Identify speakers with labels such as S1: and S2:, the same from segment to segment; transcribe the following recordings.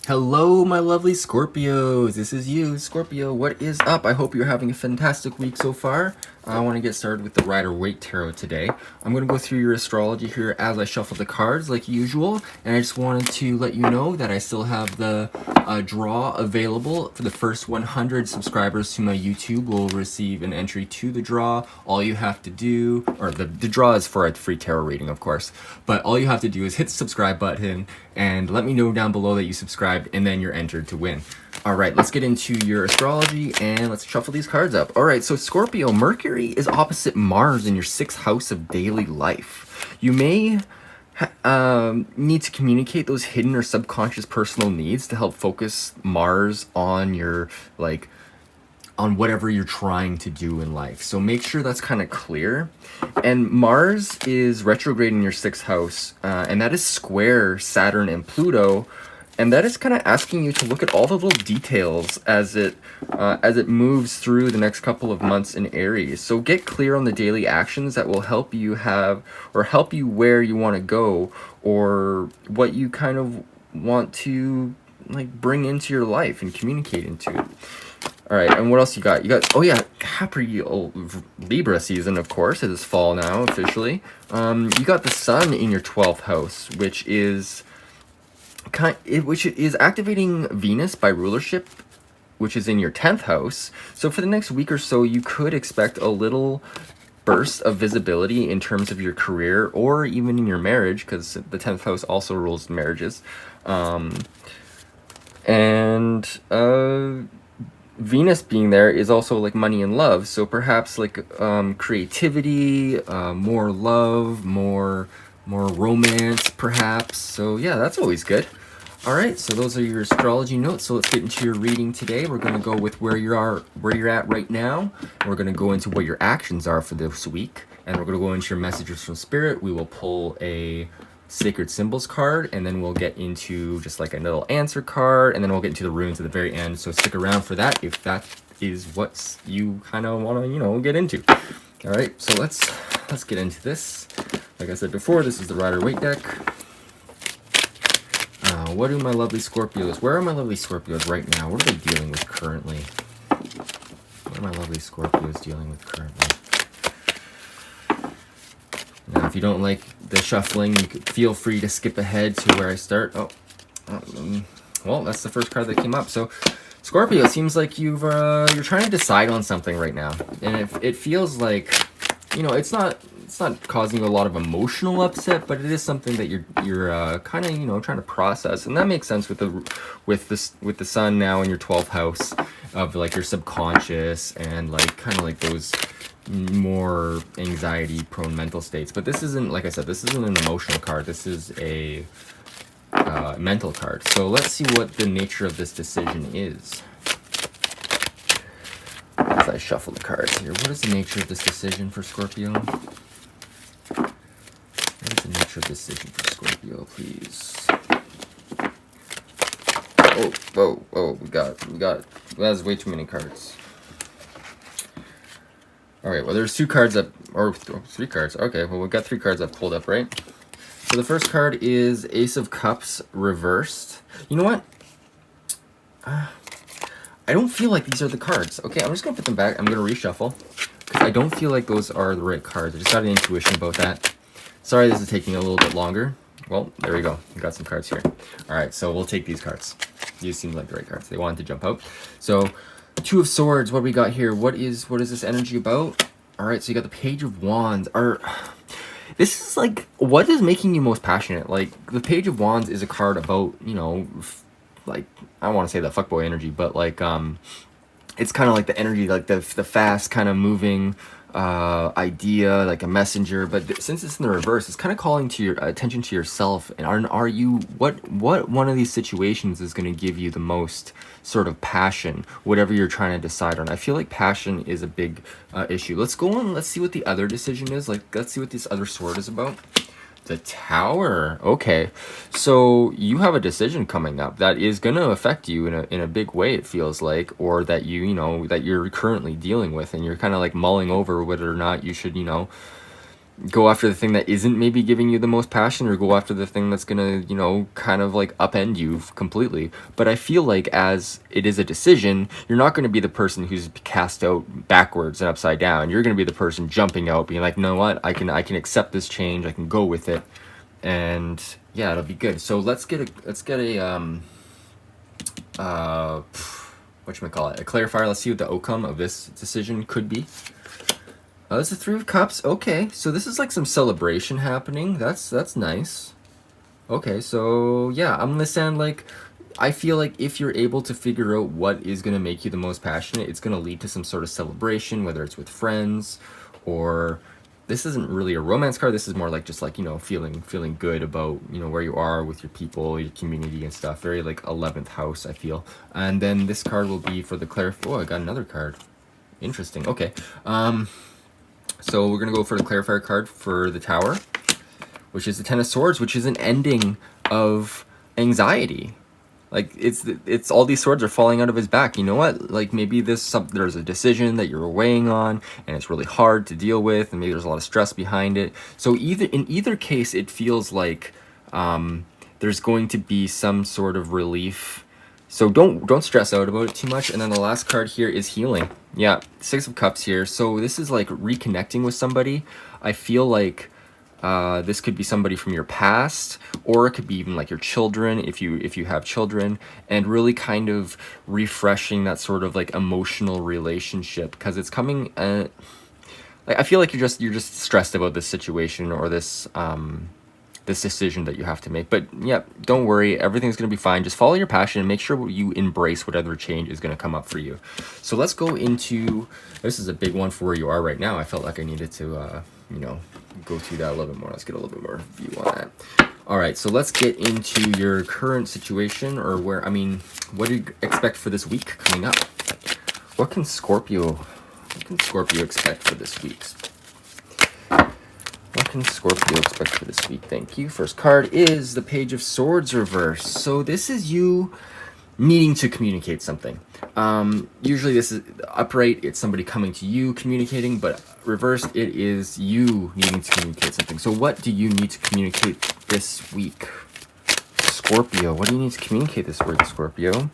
S1: Hello, my lovely Scorpios. This is you, Scorpio. What is up? I hope you're having a fantastic week so far. I want to get started with the Rider-Waite Tarot today. I'm going to go through your astrology here as I shuffle the cards like usual. And I just wanted to let you know that I still have the draw available for the first 100 subscribers to my YouTube will receive an entry to the draw. All you have to do, or the draw is for a free tarot reading, of course. But all you have to do is hit the subscribe button and let me know down below that you subscribed, and then you're entered to win. All right, let's get into your astrology and let's shuffle these cards up. All right, so Scorpio, Mercury is opposite Mars in your 6th house of daily life. You may need to communicate those hidden or subconscious personal needs to help focus Mars on your, on whatever you're trying to do in life. So make sure that's kind of clear. And Mars is retrograde in your 6th house, and that is square Saturn and Pluto. And that is kind of asking you to look at all the little details as it moves through the next couple of months in Aries. So get clear on the daily actions that will help you have, or help you where you want to go, or what you kind of want to bring into your life and communicate into it. All right, and what else you got? You got, oh yeah, Libra season, of course. It is fall now, officially. You got the sun in your 12th house, which is activating Venus by rulership, which is in your 10th house. So for the next week or so, you could expect a little burst of visibility in terms of your career or even in your marriage, because the 10th house also rules marriages. Venus being there is also like money and love, so perhaps creativity, more love, more romance perhaps. So yeah, that's always good. All right, so those are your astrology notes. So let's get into your reading today. We're going to go with where you're at right now. We're going to go into what your actions are for this week, and we're going to go into your messages from spirit. We will pull a sacred symbols card, and then we'll get into just like a little answer card, and then we'll get into the runes at the very end. So stick around for that if that is what you kind of want to get into. All right, so let's get into this. Like I said before, this is the Rider-Waite deck. What do my lovely Scorpios, where are my lovely Scorpios right now? What are they dealing with currently? What are my lovely Scorpios dealing with currently? Now, if you don't like the shuffling, you could feel free to skip ahead to where I start. Well, that's the first card that came up. So, Scorpio, it seems like you're trying to decide on something right now, and it feels like, it's not causing you a lot of emotional upset, but it is something that you're kind of trying to process, and that makes sense with the sun now in your 12th house of like your subconscious and those more anxiety prone mental states. But this isn't, like I said, this isn't an emotional card. This is a mental card. So let's see what the nature of this decision is as I shuffle the cards here. What is the nature of this decision for Scorpio? What is the nature of this decision for Scorpio, please? Oh, we got that's way too many cards. All right, well, there's 2 cards up, or 3 cards. Okay, well, we've got 3 cards I've pulled up, right? So the first card is Ace of Cups reversed. You know what? I don't feel like these are the cards. Okay, I'm just going to put them back. I'm going to reshuffle, because I don't feel like those are the right cards. I just got an intuition about that. Sorry this is taking a little bit longer. Well, there we go. We got some cards here. All right, so we'll take these cards. These seem like the right cards. They wanted to jump out. So 2 of Swords, what do we got here? What is this energy about? All right, so you got the Page of Wands. This is like, what is making you most passionate? Like, the Page of Wands is a card about, I don't want to say the fuckboy energy, but it's kind of like the energy, like the fast kind of moving idea, like a messenger. But since it's in the reverse, it's kind of calling to your attention to yourself. And are you, what one of these situations is going to give you the most sort of passion, whatever you're trying to decide on? I feel like passion is a big issue. Let's go on, let's see what the other decision is. Let's see what this other sword is about. The Tower. Okay, so you have a decision coming up that is going to affect you in a big way, it feels like, or that that you're currently dealing with, and you're kind of like mulling over whether or not you should go after the thing that isn't maybe giving you the most passion, or go after the thing that's gonna, you know, kind of like upend you completely. But I feel like as it is a decision, you're not gonna be the person who's cast out backwards and upside down. You're gonna be the person jumping out, being like, you know what, I can accept this change, I can go with it, and yeah, it'll be good. So let's get a whatchamacallit, a clarifier. Let's see what the outcome of this decision could be. Oh, it's the Three of Cups. Okay, so this is like some celebration happening. That's nice. Okay, so yeah, I'm gonna sound like, I feel like if you're able to figure out what is gonna make you the most passionate, it's gonna lead to some sort of celebration, whether it's with friends, or this isn't really a romance card. This is more like just like, you know, feeling good about, you know, where you are with your people, your community and stuff. Very like 11th house, I feel. And then this card will be for the Oh, I got another card. Interesting. Okay. So we're going to go for the clarifier card for the Tower, which is the Ten of Swords, which is an ending of anxiety. Like, it's all these swords are falling out of his back. You know what? Like, maybe there's a decision that you're weighing on, and it's really hard to deal with, and maybe there's a lot of stress behind it. So in either case, it feels like there's going to be some sort of relief. So don't stress out about it too much. And then the last card here is healing. Yeah, Six of Cups here. So this is like reconnecting with somebody. I feel like this could be somebody from your past, or it could be even like your children, if you have children, and really kind of refreshing that sort of like emotional relationship, because it's coming. Like, I feel like you're just stressed about this situation, or this this decision that you have to make. But yeah, don't worry, everything's going to be fine. Just follow your passion and make sure you embrace whatever change is going to come up for you. So let's go into, this is a big one for where you are right now. I felt like I needed to you know, go through that a little bit more. Let's get a little bit more view on that. All right, so let's get into your current situation, or what do you expect for this week coming up? What can Scorpio expect for this week? What can Scorpio expect for this week? Thank you. First card is the Page of Swords reversed. So this is you needing to communicate something. Usually this is upright, it's somebody coming to you communicating, but reversed, it is you needing to communicate something. So what do you need to communicate this week, Scorpio? What do you need to communicate this week, Scorpio?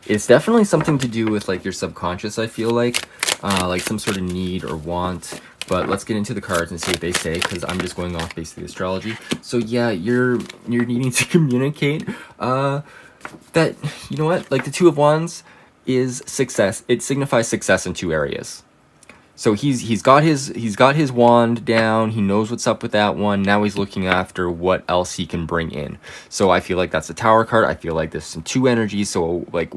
S1: It's definitely something to do with like your subconscious, I feel like some sort of need or want. But let's get into the cards and see what they say, because I'm just going off basically astrology. So yeah, you're needing to communicate that, you know what, like the Two of Wands is success. It signifies success in two areas. So he's got his wand down. He knows what's up with that one. Now he's looking after what else he can bring in. So I feel like that's a Tower card. I feel like there's some two energies. So like,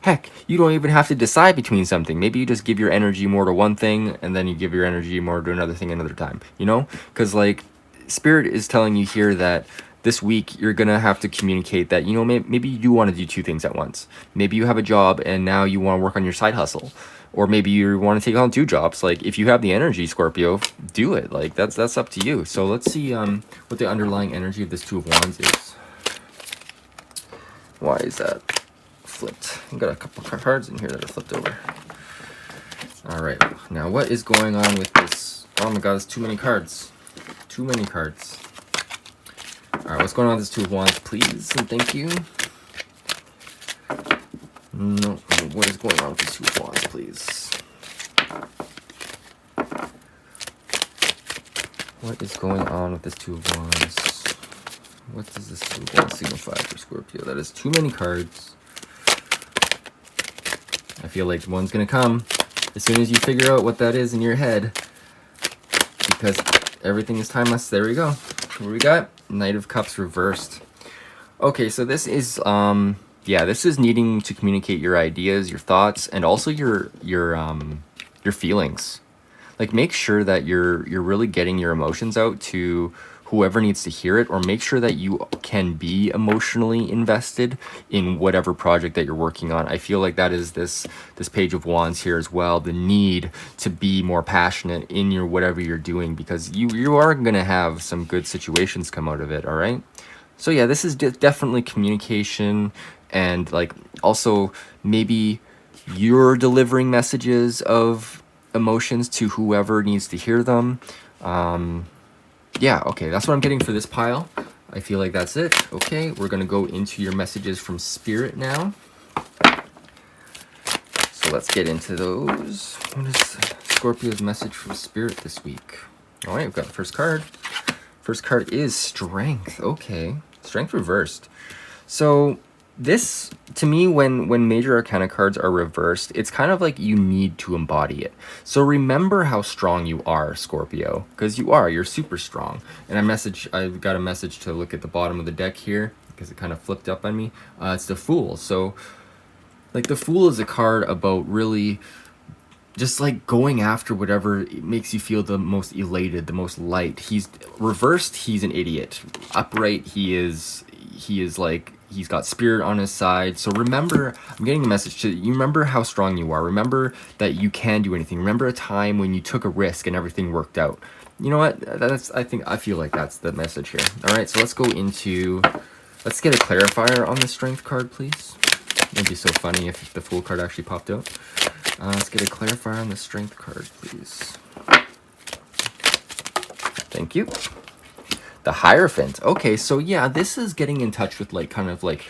S1: heck, you don't even have to decide between something. Maybe you just give your energy more to one thing, and then you give your energy more to another thing another time. You know, because like Spirit is telling you here that this week you're gonna have to communicate that, you know, maybe you do want to do two things at once. Maybe you have a job and now you want to work on your side hustle, or maybe you want to take on two jobs. Like, if you have the energy, Scorpio, do it. Like, that's up to you. So let's see what the underlying energy of this Two of Wands is. Why is that flipped? I've got a couple cards in here that are flipped over. All right, now what is going on with this? Oh my god, there's too many cards. Too many cards. All right, what's going on with this Two of Wands, please, and thank you. No, what is going on with this Two of Wands, please? What is going on with this Two of Wands? What does this Two of Wands signify for Scorpio? That is too many cards. I feel like one's gonna come as soon as you figure out what that is in your head, because everything is timeless. There we go. What do we got? Knight of Cups reversed. Okay, so this is yeah, this is needing to communicate your ideas, your thoughts, and also your feelings. Like, make sure that you're really getting your emotions out to whoever needs to hear it, or make sure that you can be emotionally invested in whatever project that you're working on. I feel like that is this Page of Wands here as well, the need to be more passionate in your whatever you're doing, because you are going to have some good situations come out of it. All right, so yeah, this is definitely communication, and like also maybe you're delivering messages of emotions to whoever needs to hear them. Yeah, okay, that's what I'm getting for this pile. I feel like that's it. Okay, we're gonna go into your messages from Spirit now. So let's get into those. What is Scorpio's message from Spirit this week? All right, we've got the first card. First card is Strength. Okay, Strength reversed. So this, to me, when major arcana cards are reversed, it's kind of like you need to embody it. So remember how strong you are, Scorpio, because you're super strong. And I got a message to look at the bottom of the deck here because it kind of flipped up on me. It's the Fool. So like the Fool is a card about really just like going after whatever makes you feel the most elated, the most light. He's reversed, he's an idiot. Upright, he is like, he's got spirit on his side. So remember, I'm getting a message to you. Remember how strong you are. Remember that you can do anything. Remember a time when you took a risk and everything worked out. You know what? I feel like that's the message here. All right, so let's get a clarifier on the Strength card, please. It'd be so funny if the Fool card actually popped out. Let's get a clarifier on the Strength card, please. Thank you. The Hierophant. Okay, so yeah, this is getting in touch with like kind of like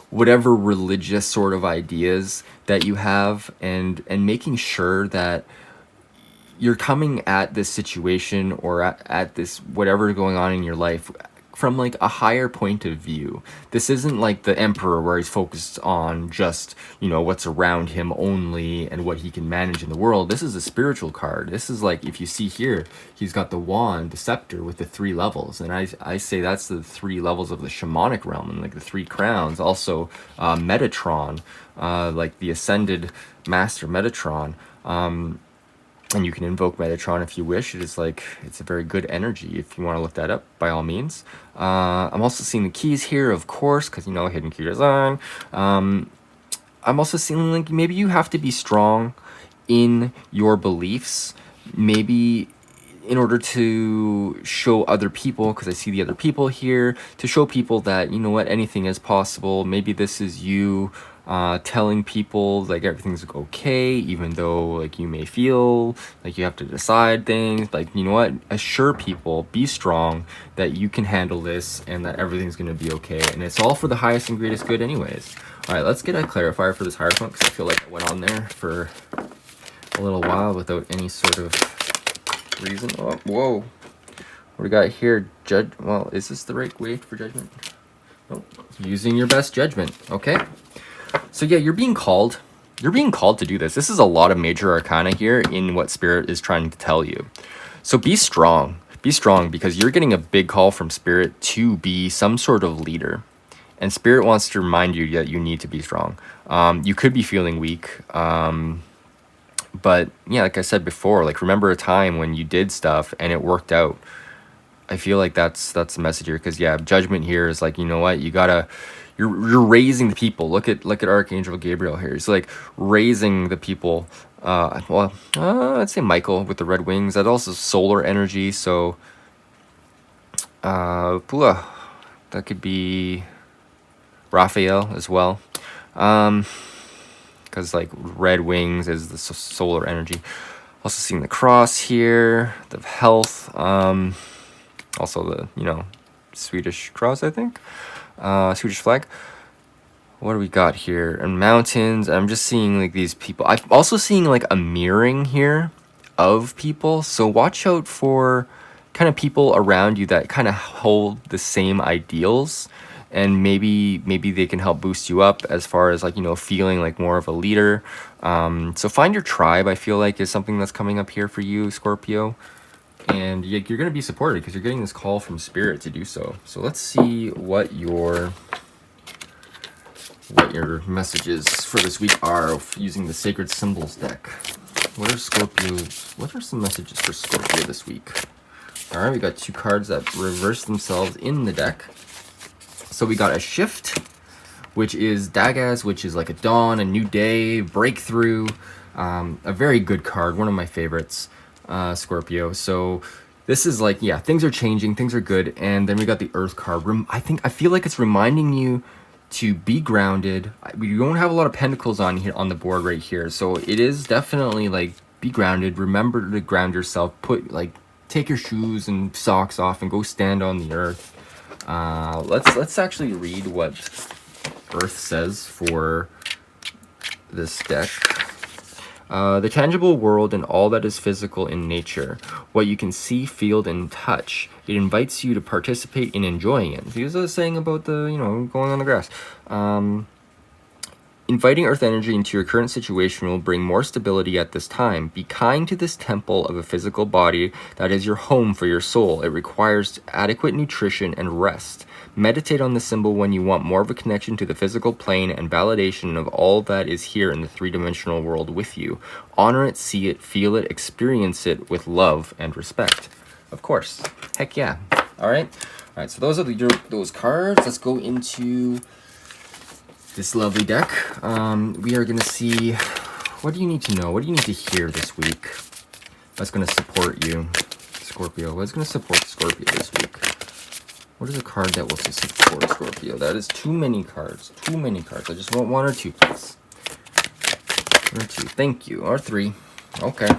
S1: whatever religious sort of ideas that you have, and making sure that you're coming at this situation or at this whatever going on in your life from like a higher point of view. This isn't like the Emperor where he's focused on just, you know, what's around him only and what he can manage in the world. This is a spiritual card. This is like, if you see here, he's got the wand, the scepter with the 3 levels. And I say that's the 3 levels of the shamanic realm, and like the 3 crowns. Also Metatron, like the ascended master Metatron. And you can invoke Metatron if you wish. It's a very good energy. If you want to look that up, by all means. I'm also seeing the keys here, of course, because, you know, hidden key design. I'm also seeing like maybe you have to be strong in your beliefs. Maybe in order to show other people, because I see the other people here, to show people that, you know what, anything is possible. Maybe this is you telling people like everything's okay, even though like you may feel like you have to decide things. Like, you know what, assure people, be strong, that you can handle this and that everything's gonna be okay, and it's all for the highest and greatest good anyways. All right, let's get a clarifier for this Hierophant, because I feel like I went on there for a little while without any sort of reason. Oh, whoa, what do we got here? Well, is this the right way for judgment? Nope. Using your best judgment. Okay. So yeah, you're being called. You're being called to do this. This is a lot of major arcana here in what Spirit is trying to tell you. So be strong. Be strong, because you're getting a big call from Spirit to be some sort of leader. And Spirit wants to remind you that you need to be strong. You could be feeling weak. But yeah, like I said before, like remember a time when you did stuff and it worked out. I feel like that's the message here, because yeah, judgment here is like, you know what, you're raising the people. Look at Archangel Gabriel here. He's like raising the people. I'd say Michael with the red wings. That also solar energy. So that could be Raphael as well. Because like red wings is the solar energy. Also seeing the cross here, the health. Also the, you know, Swedish cross, I think. Swedish flag. What do we got here? And mountains. I'm just seeing like these people. I'm also seeing like a mirroring here of people. So watch out for kind of people around you that kind of hold the same ideals, and maybe they can help boost you up as far as like, you know, feeling like more of a leader. So find your tribe, I feel like, is something that's coming up here for you, Scorpio. And you're going to be supported because you're getting this call from Spirit to do so. So let's see what your messages for this week are using the Sacred Symbols deck. What are some messages for Scorpio this week? All right, we got 2 cards that reverse themselves in the deck. So we got a Shift, which is Dagaz, which is like a dawn, a new day, breakthrough. A very good card, one of my favorites. Scorpio. So this is like, yeah, things are changing, things are good. And then we got the Earth card. I feel like it's reminding you to be grounded. We don't have a lot of pentacles on here on the board right here, so it is definitely like be grounded. Remember to ground yourself. Take your shoes and socks off and go stand on the earth. Let's actually read what Earth says for this deck. The tangible world and all that is physical in nature, what you can see, feel, and touch. It invites you to participate in enjoying it. Here's what I was saying about the, going on the grass. Inviting earth energy into your current situation will bring more stability at this time. Be kind to this temple of a physical body that is your home for your soul. It requires adequate nutrition and rest. Meditate on the symbol when you want more of a connection to the physical plane and validation of all that is here in the three-dimensional world with you. Honor it, see it, feel it, experience it with love and respect. Of course. Heck yeah. All right, so those are those cards. Let's go into this lovely deck. We are going to see, what do you need to know? What do you need to hear this week? That's going to support you, Scorpio. What's going to support Scorpio this week? What is a card that will support Scorpio? That is too many cards. Too many cards. I just want one or two, please. One or two. Thank you. Or three. Okay.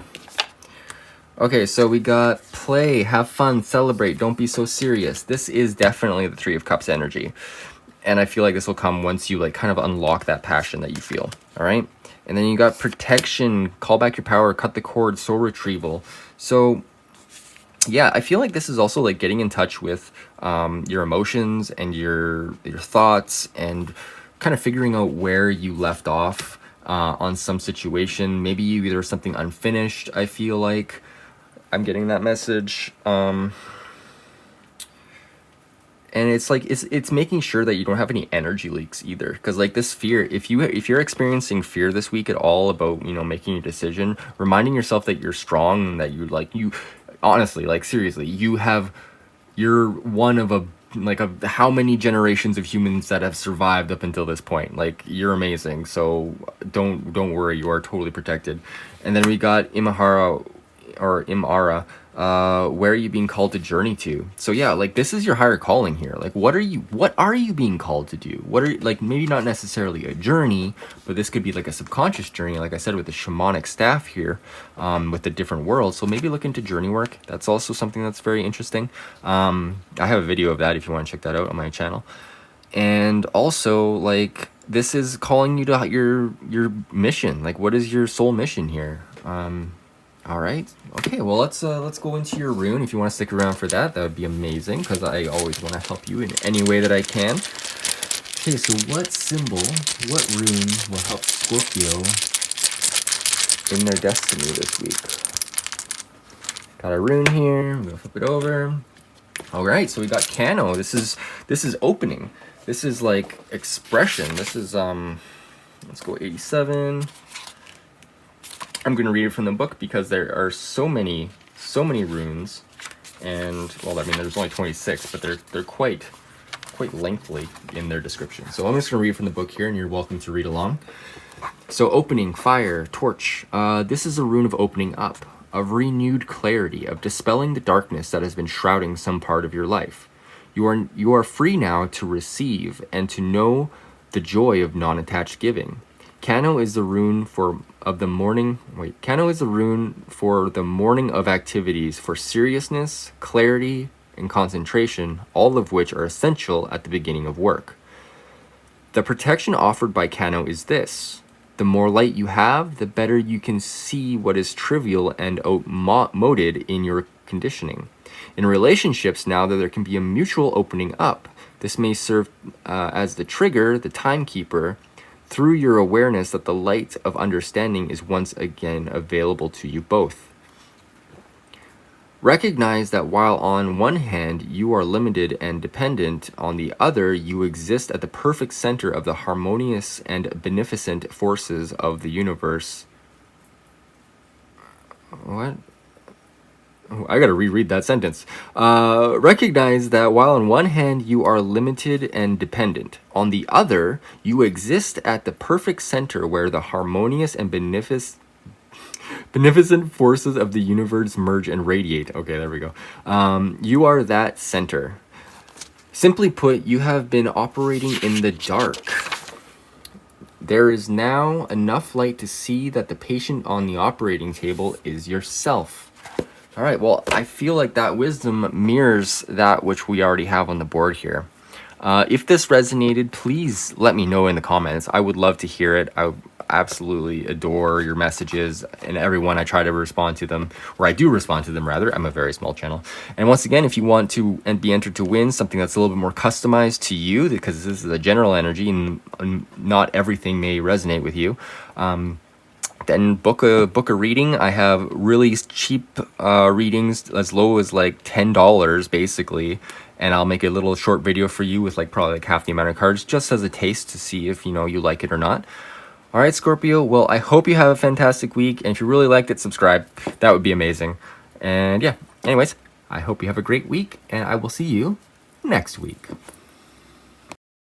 S1: Okay, so we got play, have fun, celebrate, don't be so serious. This is definitely the Three of Cups energy. And I feel like this will come once you kind of unlock that passion that you feel. All right. And then you got protection, call back your power, cut the cord, soul retrieval. So yeah, I feel like this is also getting in touch with your emotions and your thoughts, and kind of figuring out where you left off on some situation. Maybe there was something unfinished. I feel like I'm getting that message. And it's it's making sure that you don't have any energy leaks either, because this fear, if you're experiencing fear this week at all about making a decision, reminding yourself that you're strong and that you honestly, seriously, you're one of how many generations of humans that have survived up until this point. You're amazing, so don't worry, you are totally protected. And then we got Imahara or Imara. Where are you being called to journey to? So yeah, this is your higher calling here. What are you being called to do? What are maybe not necessarily a journey, but this could be a subconscious journey, like I said, with the shamanic staff here, with the different worlds. So maybe look into journey work. That's also something that's very interesting. I have a video of that if you want to check that out on my channel. And also this is calling you to your mission. What is your soul mission here? All right. Okay. Well, let's go into your rune. If you want to stick around for that, that would be amazing, because I always want to help you in any way that I can. Okay. So what symbol, what rune will help Scorpio in their destiny this week? Got a rune here. I'm gonna flip it over. All right. So we got Kano. This is opening. This is expression. This is let's go 87. I'm going to read it from the book because there are so many runes, and well, there's only 26, but they're quite lengthy in their description. So I'm just going to read from the book here, and you're welcome to read along. So opening, fire, torch. This is a rune of opening up, of renewed clarity, of dispelling the darkness that has been shrouding some part of your life. You are free now to receive and to know the joy of non-attached giving. Kano is the rune the morning of activities for seriousness, clarity, and concentration, all of which are essential at the beginning of work. The protection offered by Kano is this: the more light you have, the better you can see what is trivial and outmoded in your conditioning. In relationships, now that there can be a mutual opening up, this may serve as the trigger, the timekeeper, through your awareness that the light of understanding is once again available to you both. Recognize that while on one hand you are limited and dependent, on the other you exist at the perfect center of the harmonious and beneficent forces of the universe. What? I gotta reread that sentence. Recognize that while on one hand you are limited and dependent, on the other you exist at the perfect center where the harmonious and beneficent forces of the universe merge and radiate. Okay, there we go. You are that center. Simply put, you have been operating in the dark. There is now enough light to see that the patient on the operating table is yourself. All right, well, I feel like that wisdom mirrors that which we already have on the board here. If this resonated, please let me know in the comments. I would love to hear it. I absolutely adore your messages, and everyone, I try to respond to them, or I do respond to them rather. I'm a very small channel. And once again, if you want to be entered to win something that's a little bit more customized to you, because this is a general energy and not everything may resonate with you, then book a reading. I have really cheap readings as low as like $10 basically, and I'll make a little short video for you with like probably like half the amount of cards, just as a taste to see if you like it or not. All right, Scorpio, well, I hope you have a fantastic week, and if you really liked it, subscribe. That would be amazing. And yeah, anyways, I hope you have a great week, and I will see you next week.